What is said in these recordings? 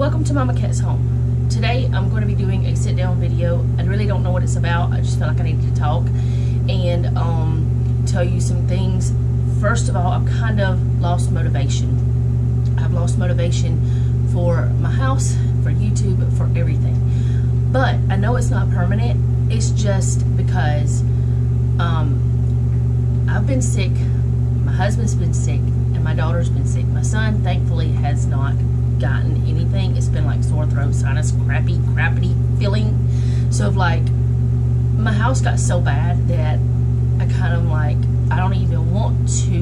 Welcome to Mama Cat's Home. Today I'm going to be doing a sit down video. I really don't know what it's about. I just feel like I need to talk and tell you some things. First of all, I've kind of lost motivation. I've lost motivation for my house, for YouTube, for everything. But I know it's not permanent. It's just because I've been sick, my husband's been sick, and my daughter's been sick. My son, thankfully, has not gotten anything. It's been like sore throat, sinus, crappity feeling. So if like my house got so bad that I kind of like, I don't even want to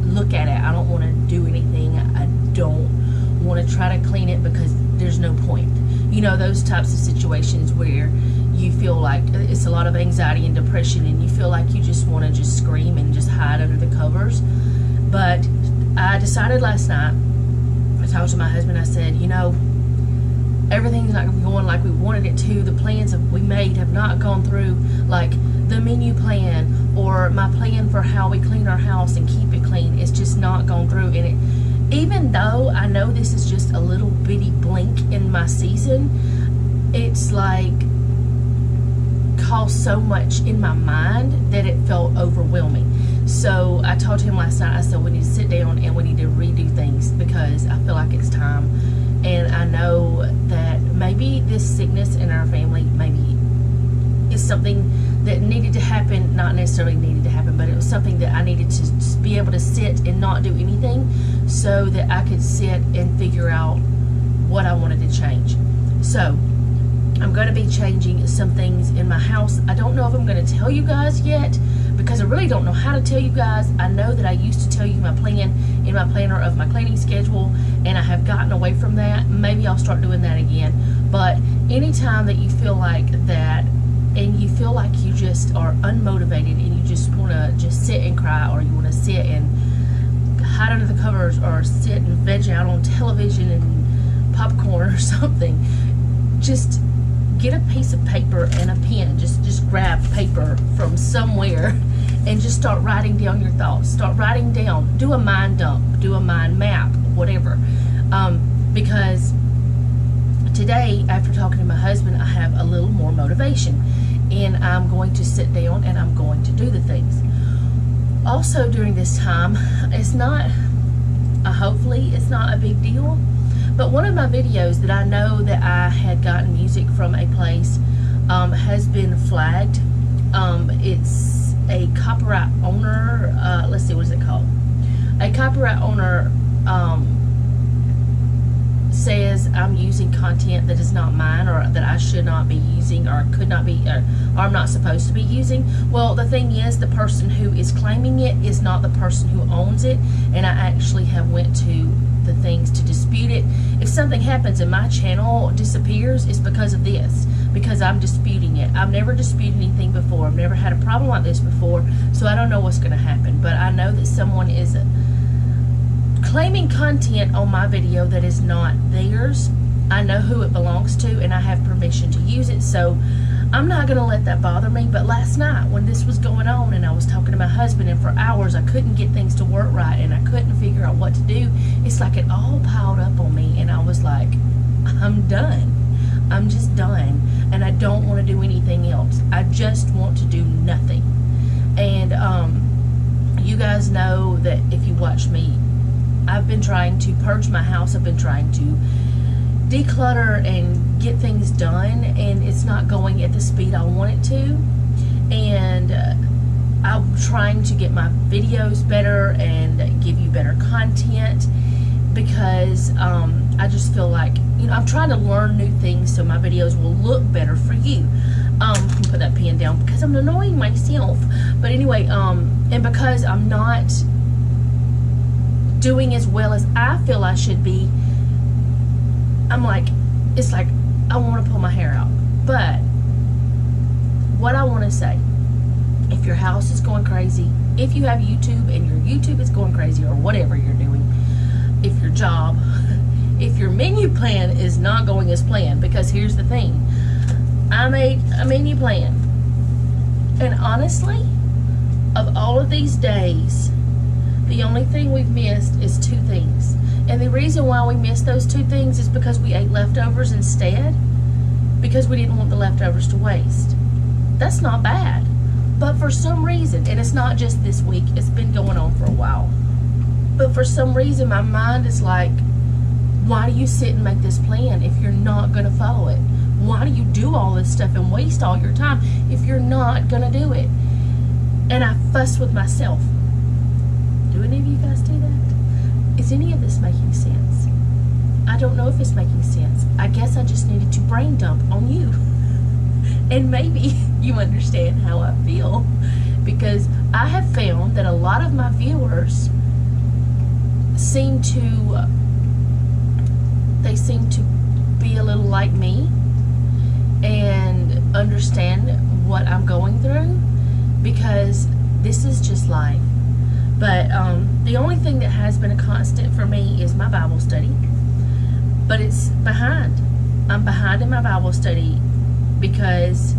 look at it. I don't want to do anything. I don't want to try to clean it because there's no point. You know, those types of situations where you feel like it's a lot of anxiety and depression and you feel like you just want to just scream and just hide under the covers. But I decided last night, I talked to my husband, I said, you know, everything's not going like we wanted it to. The plans we made have not gone through, like the menu plan or my plan for how we clean our house and keep it clean. It's just not gone through. And it, even though I know this is just a little bitty blink in my season, it's like caused so much in my mind that it felt overwhelming. So I told him last night, I said, we need to sit down and we need to redo things because I feel like it's time. And I know that maybe this sickness in our family maybe is something that needed to happen, not necessarily needed to happen, but it was something that I needed to just be able to sit and not do anything so that I could sit and figure out what I wanted to change. So I'm going to be changing some things in my house. I don't know if I'm going to tell you guys yet because I really don't know how to tell you guys. I know that I used to tell you my plan in my planner of my cleaning schedule, and I have gotten away from that. Maybe I'll start doing that again. But anytime that you feel like that and you feel like you just are unmotivated and you just want to just sit and cry, or you want to sit and hide under the covers or sit and veg out on television and popcorn or something, just get a piece of paper and a pen. Just grab paper from somewhere and just start writing down your thoughts. Start writing down. Do a mind dump. Do a mind map. Whatever. Because today, after talking to my husband, I have a little more motivation. And I'm going to sit down and I'm going to do the things. Also, during this time, it's not, hopefully, it's not a big deal. But one of my videos that I know that I had gotten music from a place has been flagged. It's a copyright owner, let's see, what is it called? A copyright owner says I'm using content that is not mine, or that I should not be using, or could not be, or I'm not supposed to be using. Well, the thing is, the person who is claiming it is not the person who owns it, and I actually have went to the things to dispute it. If something happens and my channel disappears, it's because of this, because I'm disputing it. I've never disputed anything before. I've never had a problem like this before, so I don't know what's going to happen. But I know that someone is claiming content on my video that is not theirs. I know who it belongs to, and I have permission to use it, so I'm not going to let that bother me. But last night when this was going on and I was talking to my husband, and for hours I couldn't get things to work right and I couldn't figure out what to do, it's like it all piled up on me, and I was like, I'm done. I'm just done, and I don't want to do anything else. I just want to do nothing. And you guys know that if you watch me, I've been trying to purge my house. I've been trying to declutter and get things done, and it's not going at the speed I want it to. And I'm trying to get my videos better and give you better content, because I just feel like, you know, I'm trying to learn new things so my videos will look better for you. Put that pen down because I'm annoying myself. But anyway, and because I'm not doing as well as I feel I should be, I'm like, it's like I want to pull my hair out. But what I want to say, if your house is going crazy, if you have YouTube and your YouTube is going crazy, or whatever you're doing, if your job, if your menu plan is not going as planned, because here's the thing, I made a menu plan, and honestly, of all of these days, the only thing we've missed is two things. And the reason why we missed those 2 things is because we ate leftovers instead, because we didn't want the leftovers to waste. That's not bad. But for some reason, and it's not just this week, it's been going on for a while. But for some reason, my mind is like, why do you sit and make this plan if you're not going to follow it? Why do you do all this stuff and waste all your time if you're not going to do it? And I fuss with myself. Do any of you guys do that? Is any of this making sense? I don't know if it's making sense. I guess I just needed to brain dump on you. And maybe you understand how I feel, because I have found that a lot of my viewers seem to be a little like me and understand what I'm going through, because this is just life. But the only thing that has been a constant for me is my Bible study. But it's behind. I'm behind in my Bible study because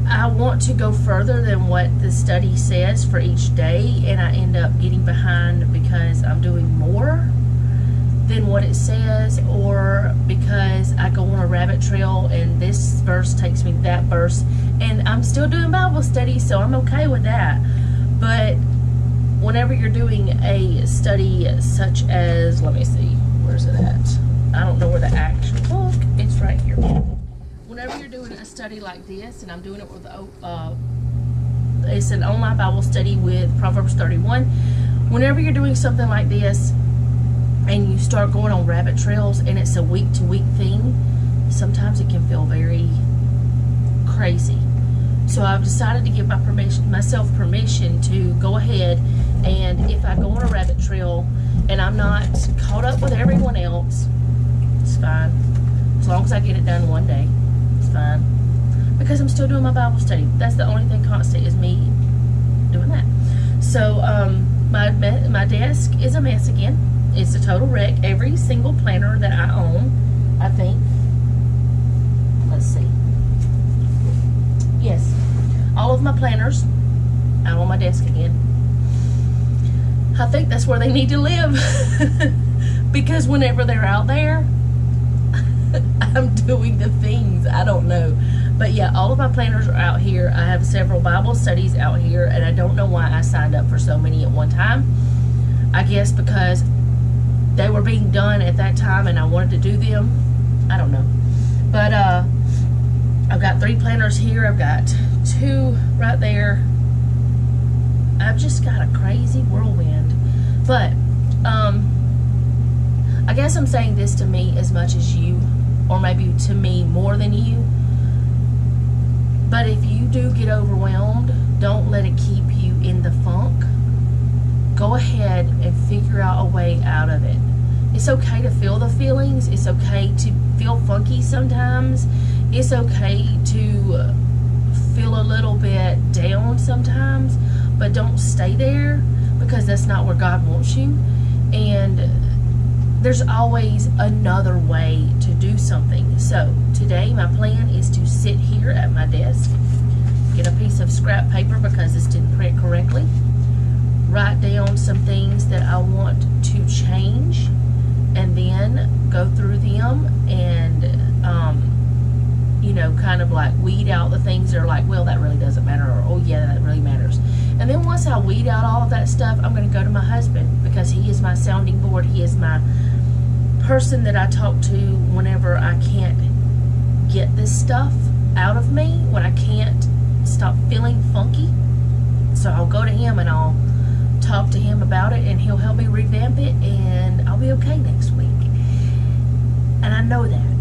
I want to go further than what the study says for each day, and I end up getting behind because I'm doing more than what it says, or because I go on a rabbit trail and this verse takes me to that verse, and I'm still doing Bible study, so I'm okay with that. But whenever you're doing a study such as, let me see, where's it at? I don't know where the actual book, it's right here. Whenever you're doing a study like this, and I'm doing it with, it's an online Bible study with Proverbs 31. Whenever you're doing something like this, and you start going on rabbit trails, and it's a week-to-week thing, sometimes it can feel very crazy. So I've decided to give myself permission to go ahead, and if I go on a rabbit trail, and I'm not caught up with everyone else, it's fine. As long as I get it done one day, it's fine. Because I'm still doing my Bible study. That's the only thing constant, is me doing that. So my desk is a mess again. It's a total wreck. Every single planner that I own, I think. Let's see. Yes. All of my planners out on my desk again. I think that's where they need to live. Because whenever they're out there, I'm doing the things. I don't know. But yeah, all of my planners are out here. I have several Bible studies out here, and I don't know why I signed up for so many at one time. I guess because they were being done at that time and I wanted to do them. I don't know. But I've got 3 planners here. I've got 2 right there. I've just got a crazy whirlwind. But I guess I'm saying this to me as much as you, or maybe to me more than you. But if you do get overwhelmed, don't let it keep you in the funk. Go ahead and figure out a way out of it. It's okay to feel the feelings. It's okay to feel funky sometimes. It's okay to feel a little bit down sometimes, but don't stay there, because that's not where God wants you. And there's always another way to do something. So today my plan is to sit here at my desk, get a piece of scrap paper because this didn't print correctly, write down some things that I want to change, and then go through them and you know, kind of like weed out the things that are like, well, that really doesn't matter, or oh yeah, that really matters. And then once I weed out all of that stuff, I'm going to go to my husband, because he is my sounding board. He is my person that I talk to whenever I can't get this stuff out of me, when I can't stop feeling funky. So I'll go to him and I'll talk to him about it, and he'll help me revamp it, and I'll be okay next week. And I know that.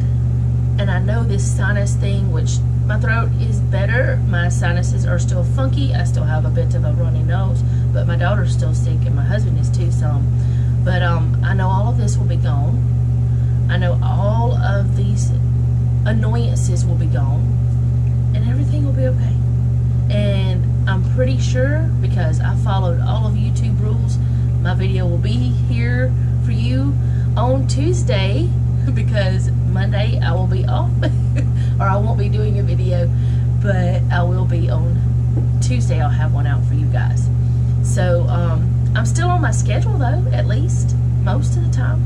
And I know this sinus thing, which my throat is better. My sinuses are still funky. I still have a bit of a runny nose, but my daughter's still sick, and my husband is too some. But I know all of this will be gone. I know all of these annoyances will be gone, and everything will be okay. And I'm pretty sure, because I followed all of YouTube rules, my video will be here for you on Tuesday, because Monday I will be off or I won't be doing a video, but I will be on Tuesday. I'll have one out for you guys. So I'm still on my schedule though, at least most of the time.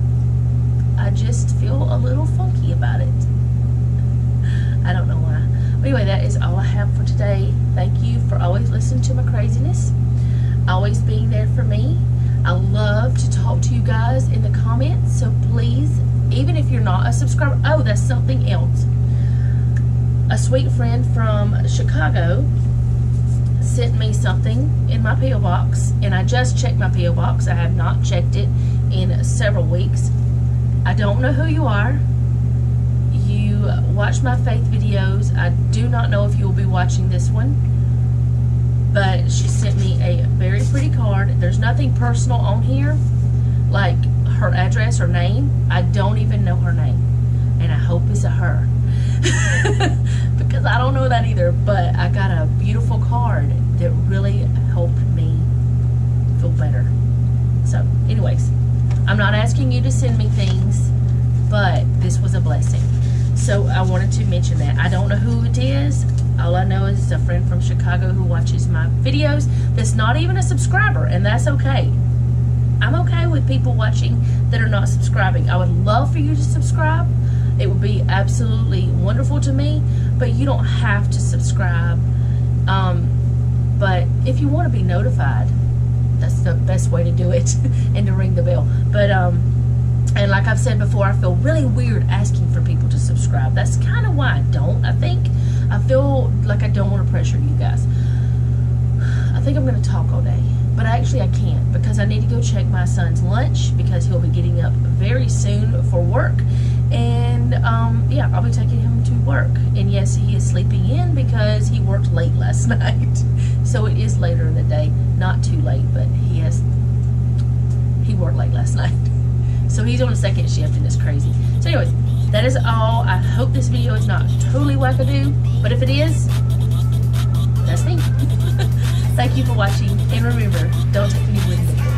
I just feel a little funky about it. I don't know why. But anyway, that is all I have for today. Thank you for always listening to my craziness, always being there for me. I love to talk to you guys in the comments, so please, even if you're not a subscriber, oh, that's something else. A sweet friend from Chicago sent me something in my P.O. box, and I just checked my P.O. box. I have not checked it in several weeks. I don't know who you are. You watch my faith videos. I do not know if you will be watching this one, but she sent me a very pretty card. There's nothing personal on here, like her address or name. I don't even know her name, and I hope it's a her. Because I don't know that either, but I got a beautiful card that really helped me feel better. So anyways, I'm not asking you to send me things, but this was a blessing. So I wanted to mention that. I don't know who it is. All I know is it's a friend from Chicago who watches my videos that's not even a subscriber, and that's okay. I'm okay with people watching that are not subscribing. I would love for you to subscribe. It would be absolutely wonderful to me, but you don't have to subscribe. But if you want to be notified, that's the best way to do it, and to ring the bell. But and like I've said before, I feel really weird asking for people to subscribe. That's kind of why I don't. I think I feel like I don't want to pressure you guys. I think I'm going to talk all day, but actually I can't, because I need to go check my son's lunch, because he'll be getting up very soon for work. And yeah, I'll be taking him to work. And yes, he is sleeping in because he worked late last night. So it is later in the day, not too late, but he worked late last night. So he's on a second shift, and it's crazy. So anyways, that is all. I hope this video is not totally wackadoo, but if it is, that's me. Thank you for watching, and remember, don't take any with you.